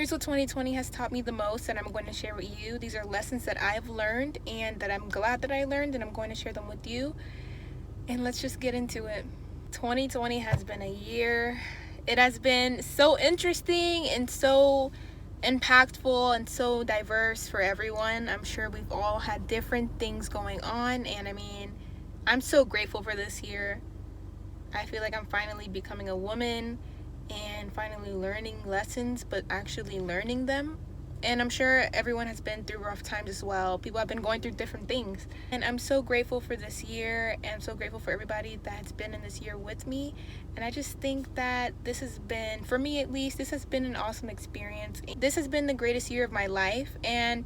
Here's what 2020 has taught me the most, and I'm going to share with you. These are lessons that I've learned and that I'm glad that I learned, and I'm going to share them with you. And let's just get into it. 2020 has been a year. It has been so interesting and so impactful and so diverse for everyone. I'm sure we've all had different things going on, and I'm so grateful for this year. I feel like I'm finally becoming a woman and finally learning lessons, but actually learning them. And I'm sure everyone has been through rough times as well. People have been going through different things. And I'm so grateful for this year, and I'm so grateful for everybody that's been in this year with me. And I just think that this has been, for me at least, this has been an awesome experience. This has been the greatest year of my life. And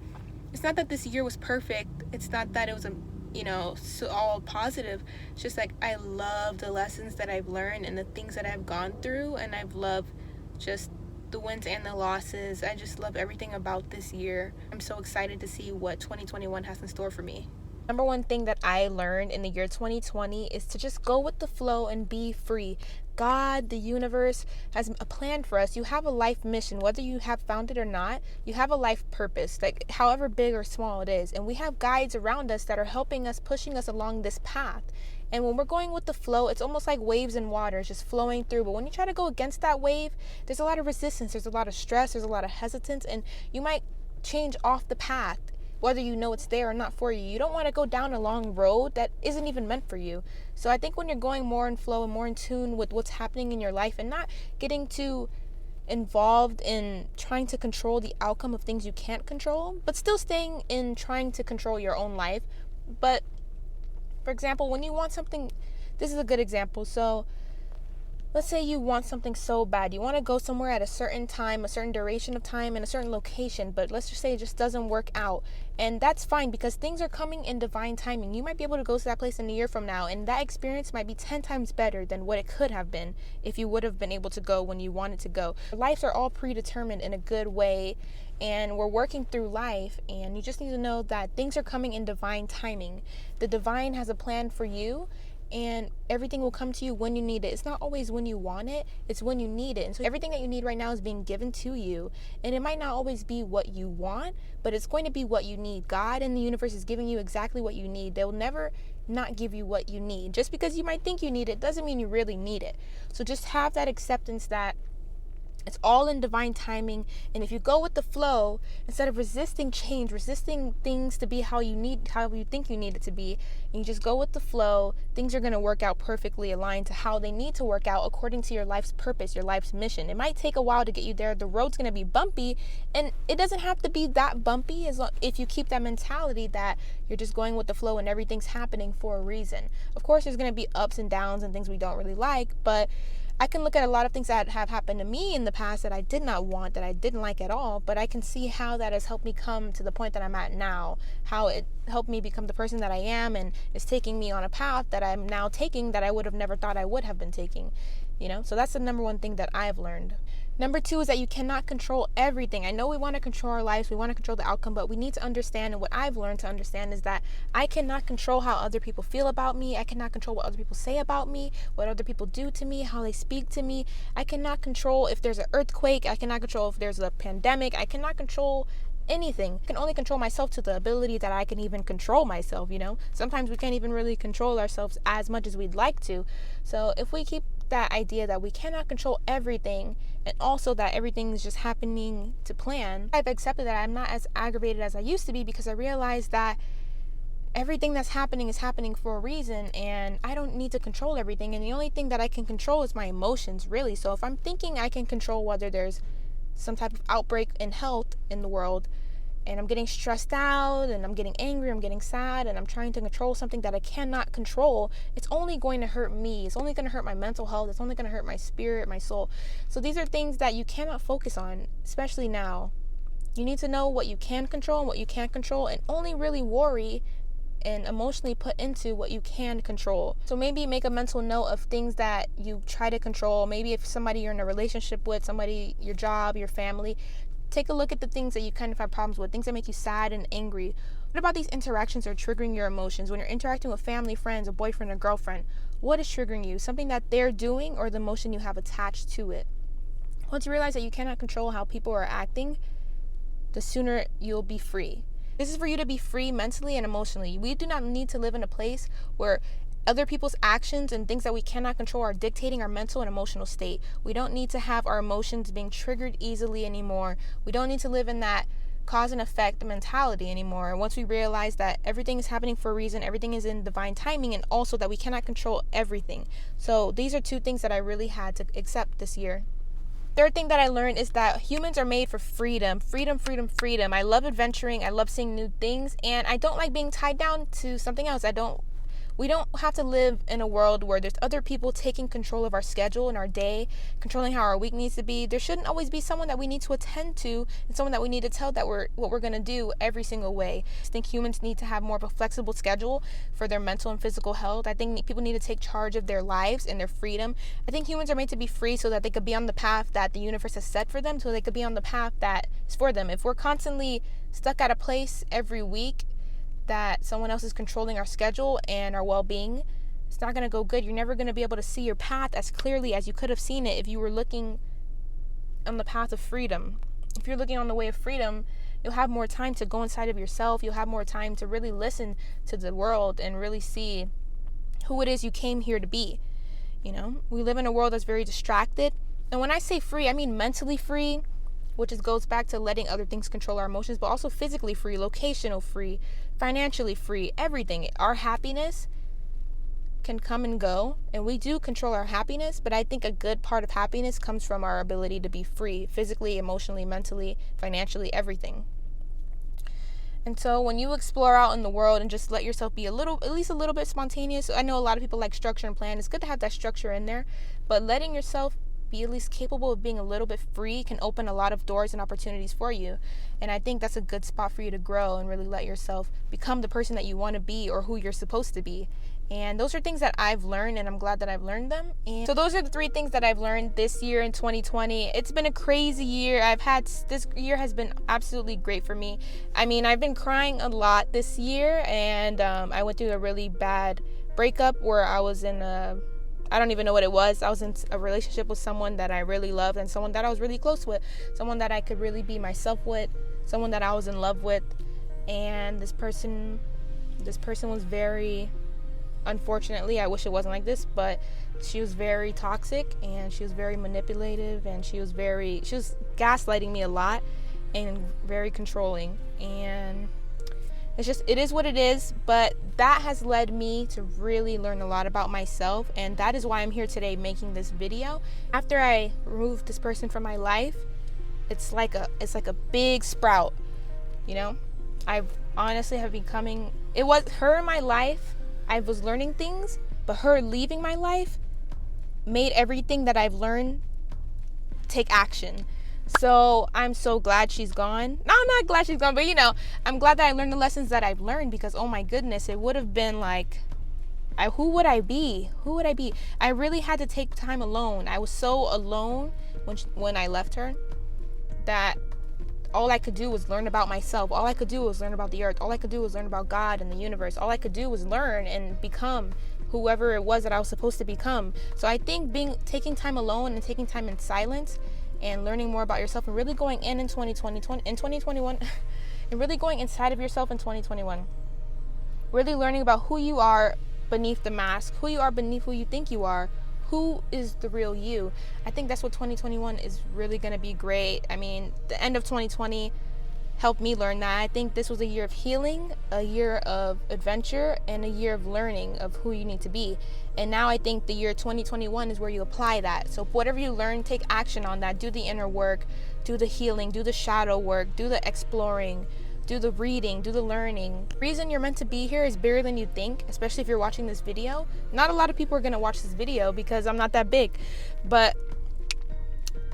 it's not that this year was perfect. It's not that it was so all positive. It's just like I love the lessons that I've learned and the things that I've gone through, and I've loved just the wins and the losses. I just love everything about this year. I'm so excited to see what 2021 has in store for me. Number one thing that I learned in the year 2020 is to just go with the flow and be free. God, the universe, has a plan for us. You have a life mission, whether you have found it or not. You have a life purpose, like however big or small it is. And we have guides around us that are helping us, pushing us along this path. And when we're going with the flow, it's almost like waves in water, it's just flowing through. But when you try to go against that wave, there's a lot of resistance, there's a lot of stress, there's a lot of hesitance, and you might change off the path, whether you know it's there or not for you. You don't want to go down a long road that isn't even meant for you. So I think when you're going more in flow and more in tune with what's happening in your life and not getting too involved in trying to control the outcome of things you can't control, but still staying in trying to control your own life. But for example, when you want something, this is a good example. So let's say you want something so bad. You want to go somewhere at a certain time, a certain duration of time, in a certain location, but let's just say it just doesn't work out. And that's fine because things are coming in divine timing. You might be able to go to that place in a year from now, and that experience might be 10 times better than what it could have been if you would have been able to go when you wanted to go. Lives are all predetermined in a good way, and we're working through life, and you just need to know that things are coming in divine timing. The divine has a plan for you, and everything will come to you when you need it. It's not always when you want it, it's when you need it. And so everything that you need right now is being given to you, and it might not always be what you want, but it's going to be what you need. God and the universe is giving you exactly what you need. They'll never not give you what you need. Just because you might think you need it doesn't mean you really need it. So just have that acceptance that it's all in divine timing. And if you go with the flow, instead of resisting change, resisting things to be how you think you need it to be, and you just go with the flow, things are going to work out perfectly aligned to how they need to work out according to your life's purpose, your life's mission. It might take a while to get you there. The road's going to be bumpy, and it doesn't have to be that bumpy if you keep that mentality that you're just going with the flow and everything's happening for a reason. Of course, there's going to be ups and downs and things we don't really like, but I can look at a lot of things that have happened to me in the past that I did not want, that I didn't like at all, but I can see how that has helped me come to the point that I'm at now, how it helped me become the person that I am, and is taking me on a path that I'm now taking that I would have never thought I would have been taking. So that's the number one thing that I've learned. Number two is that you cannot control everything. I know we want to control our lives, we want to control the outcome, but we need to understand, and what I've learned to understand is that I cannot control how other people feel about me. I cannot control what other people say about me, what other people do to me, how they speak to me. I cannot control if there's an earthquake. I cannot control if there's a pandemic. I cannot control anything. I can only control myself to the ability that I can even control myself. Sometimes we can't even really control ourselves as much as we'd like to. So if we keep that idea that we cannot control everything, and also that everything is just happening to plan, I've accepted that I'm not as aggravated as I used to be, because I realized that everything that's happening is happening for a reason, and I don't need to control everything. And the only thing that I can control is my emotions, really. So if I'm thinking I can control whether there's some type of outbreak in health in the world, and I'm getting stressed out, and I'm getting angry, I'm getting sad, and I'm trying to control something that I cannot control, it's only going to hurt me. It's only going to hurt my mental health. It's only going to hurt my spirit, my soul. So these are things that you cannot focus on, especially now. You need to know what you can control and what you can't control, and only really worry and emotionally put into what you can control. So maybe make a mental note of things that you try to control. Maybe if somebody you're in a relationship with, somebody, your job, your family, take a look at the things that you kind of have problems with, things that make you sad and angry. What about these interactions are triggering your emotions? When you're interacting with family, friends, a boyfriend, or girlfriend, what is triggering you? Something that they're doing or the emotion you have attached to it? Once you realize that you cannot control how people are acting, the sooner you'll be free. This is for you to be free mentally and emotionally. We do not need to live in a place where other people's actions and things that we cannot control are dictating our mental and emotional state. We don't need to have our emotions being triggered easily anymore. We don't need to live in that cause and effect mentality anymore. And once we realize that everything is happening for a reason, everything is in divine timing, and also that we cannot control everything. So these are two things that I really had to accept this year. Third thing that I learned is that humans are made for freedom. Freedom, freedom, freedom. I love adventuring. I love seeing new things. And I don't like being tied down to something else. We don't have to live in a world where there's other people taking control of our schedule and our day, controlling how our week needs to be. There shouldn't always be someone that we need to attend to and someone that we need to tell that what we're going to do every single way. I think humans need to have more of a flexible schedule for their mental and physical health. I think people need to take charge of their lives and their freedom. I think humans are made to be free so that they could be on the path that the universe has set for them, so they could be on the path that is for them. If we're constantly stuck at a place every week that someone else is controlling our schedule and our well-being, it's not going to go good. You're never going to be able to see your path as clearly as you could have seen it if you were looking on the path of freedom. If you're looking on the way of freedom, you'll have more time to go inside of yourself. You'll have more time to really listen to the world and really see who it is you came here to be. You know, we live in a world that's very distracted. And when I say free, I mean mentally free, which goes back to letting other things control our emotions, but also physically free, locational free, financially free, everything. Our happiness can come and go, and we do control our happiness, but I think a good part of happiness comes from our ability to be free, physically, emotionally, mentally, financially, everything. And so when you explore out in the world and just let yourself be at least a little bit spontaneous, I know a lot of people like structure and plan. It's good to have that structure in there, but letting yourself be at least capable of being a little bit free can open a lot of doors and opportunities for you. And I think that's a good spot for you to grow and really let yourself become the person that you want to be or who you're supposed to be. And those are things that I've learned, and I'm glad that I've learned them. And so those are the 3 things that I've learned this year in 2020. It's been a crazy year. This year has been absolutely great for me. I mean, I've been crying a lot this year, and I went through a really bad breakup where I was in I don't even know what it was. I was in a relationship with someone that I really loved and someone that I was really close with, someone that I could really be myself with, someone that I was in love with. And this person was very, unfortunately, I wish it wasn't like this, but she was very toxic and she was very manipulative, and she was gaslighting me a lot and very controlling. And it is what it is, but that has led me to really learn a lot about myself, and that is why I'm here today making this video. After I removed this person from my life, it's like a big sprout, you know? I've honestly it was her in my life. I was learning things, but her leaving my life made everything that I've learned take action. So I'm so glad she's gone. No, I'm not glad she's gone, but I'm glad that I learned the lessons that I've learned, because oh my goodness, it would have been like, who would I be? I really had to take time alone. I was so alone when I left her that all I could do was learn about myself. All I could do was learn about the earth. All I could do was learn about God and the universe. All I could do was learn and become whoever it was that I was supposed to become. So I think taking time alone and taking time in silence and learning more about yourself and really going in 2021 and really going inside of yourself in 2021, really learning about who you are beneath the mask, who you are beneath who you think you are, who is the real you. I think that's what 2021 is really going to be great. I mean, the end of 2020 helped me learn that. I think this was a year of healing, a year of adventure, and a year of learning of who you need to be. And now I think the year 2021 is where you apply that. So whatever you learn, take action on that. Do the inner work, do the healing, do the shadow work, do the exploring, do the reading, do the learning. The reason you're meant to be here is bigger than you think, especially if you're watching this video. Not a lot of people are going to watch this video because I'm not that big, but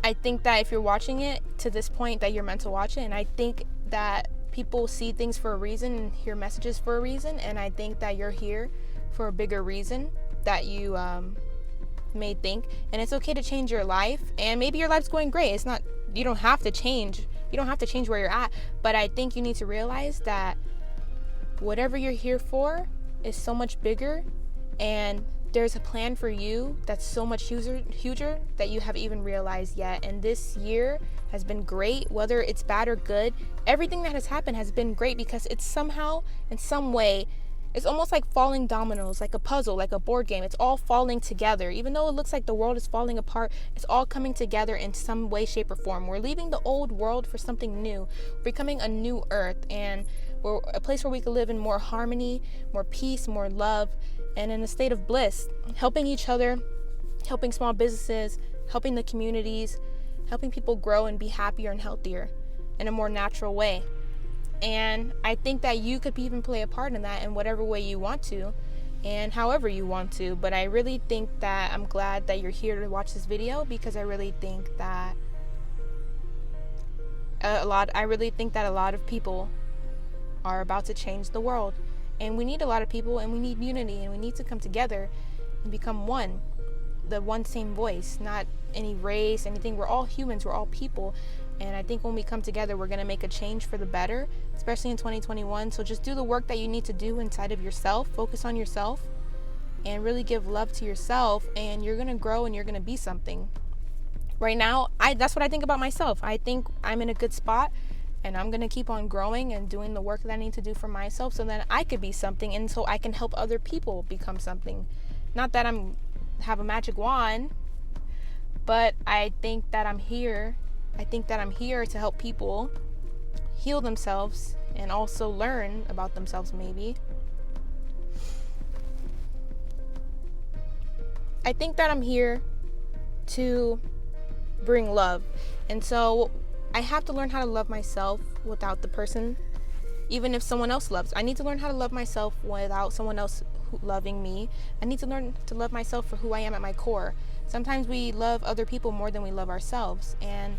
I think that if you're watching it to this point, that you're meant to watch it. And I think that people see things for a reason and hear messages for a reason, and I think that you're here for a bigger reason that you may think. And it's okay to change your life, and maybe your life's going great. You don't have to change where you're at, but I think you need to realize that whatever you're here for is so much bigger, and there's a plan for you that's so much huger that you haven't even realized yet. And this year has been great, whether it's bad or good. Everything that has happened has been great because it's somehow, in some way, it's almost like falling dominoes, like a puzzle, like a board game. It's all falling together. Even though it looks like the world is falling apart, it's all coming together in some way, shape, or form. We're leaving the old world for something new, becoming a new earth, and we're a place where we can live in more harmony, more peace, more love, and in a state of bliss, helping each other, helping small businesses, helping the communities, helping people grow and be happier and healthier in a more natural way. And I think that you could even play a part in that in whatever way you want to and however you want to. But I really think that I'm glad that you're here to watch this video, because I really think that a lot of people are about to change the world. And we need a lot of people, and we need unity, and we need to come together and become one. The one same voice, not any race, anything. We're all humans, we're all people. And I think when we come together, we're going to make a change for the better, especially in 2021. So just do the work that you need to do inside of yourself. Focus on yourself and really give love to yourself, and you're going to grow and you're going to be something. Right now, that's what I think about myself. I think I'm in a good spot, and I'm going to keep on growing and doing the work that I need to do for myself so that I could be something, and so I can help other people become something. Not that have a magic wand, but I think that I'm here. I think that I'm here to help people heal themselves and also learn about themselves, maybe. I think that I'm here to bring love. And so I have to learn how to love myself without the person, even if someone else loves. I need to learn how to love myself without someone else loving me. I need to learn to love myself for who I am at my core. Sometimes we love other people more than we love ourselves, and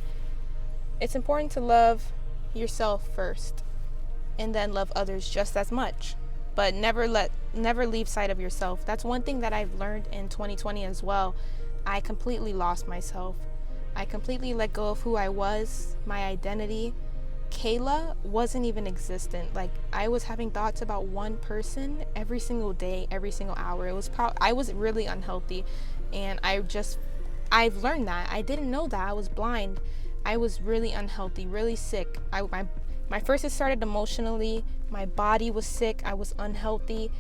it's important to love yourself first and then love others just as much, but never leave sight of yourself. That's one thing that I've learned in 2020 as well. I completely lost myself. I completely let go of who I was, my identity. Kayla wasn't even existent. Like, I was having thoughts about one person every single day, every single hour. I was really unhealthy, and I've learned that. I didn't know that. I was blind. I was really unhealthy, really sick. My first, it started emotionally. My body was sick. I was unhealthy.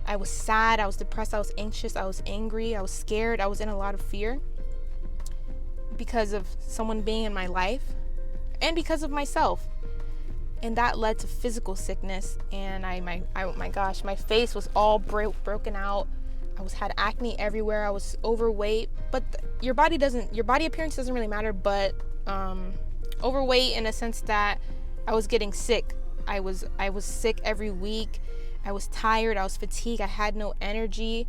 I was sad. I was depressed. I was anxious. I was angry. I was scared. I was in a lot of fear because of someone being in my life and because of myself. And that led to physical sickness. And oh my gosh, my face was all broken out. I had acne everywhere. I was overweight. But your body appearance doesn't really matter, but overweight in a sense that I was getting sick. I was sick every week. I was tired. I was fatigued. I had no energy.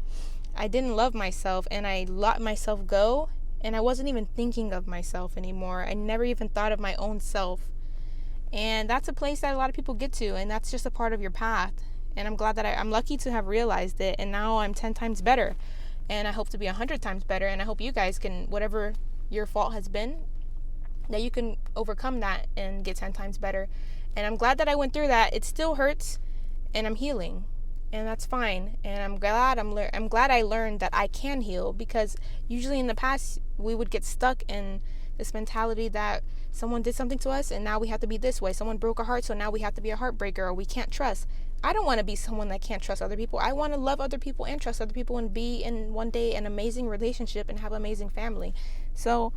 I didn't love myself, and I let myself go, and I wasn't even thinking of myself anymore. I never even thought of my own self. And that's a place that a lot of people get to, and that's just a part of your path. And I'm glad that I'm lucky to have realized it, and now I'm 10 times better. And I hope to be 100 times better, and I hope you guys can, whatever your fault has been, that you can overcome that and get 10 times better. And I'm glad that I went through that. It still hurts, and I'm healing, and that's fine. And I'm glad I learned that I can heal, because usually in the past we would get stuck in this mentality that someone did something to us and now we have to be this way. Someone broke our heart, so now we have to be a heartbreaker, or we can't trust. I don't want to be someone that can't trust other people. I want to love other people and trust other people and be in one day an amazing relationship and have an amazing family. So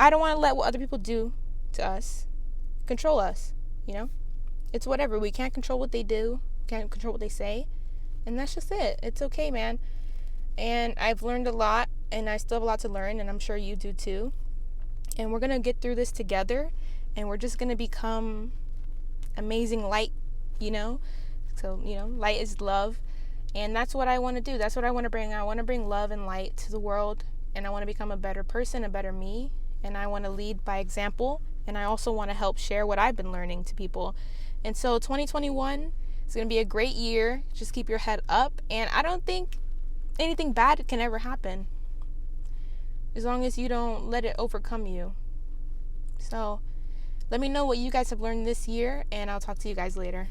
I don't want to let what other people do to us control us, It's whatever. We can't control what they do. Can't control what they say. And that's just it. It's okay, man. And I've learned a lot, and I still have a lot to learn, and I'm sure you do too. And we're going to get through this together, and we're just going to become amazing light, So, light is love. And that's what I want to do. That's what I want to bring. I want to bring love and light to the world, and I want to become a better person, a better me. And I want to lead by example, and I also want to help share what I've been learning to people. And so 2021 is going to be a great year. Just keep your head up, and I don't think anything bad can ever happen as long as you don't let it overcome you. So let me know what you guys have learned this year, and I'll talk to you guys later.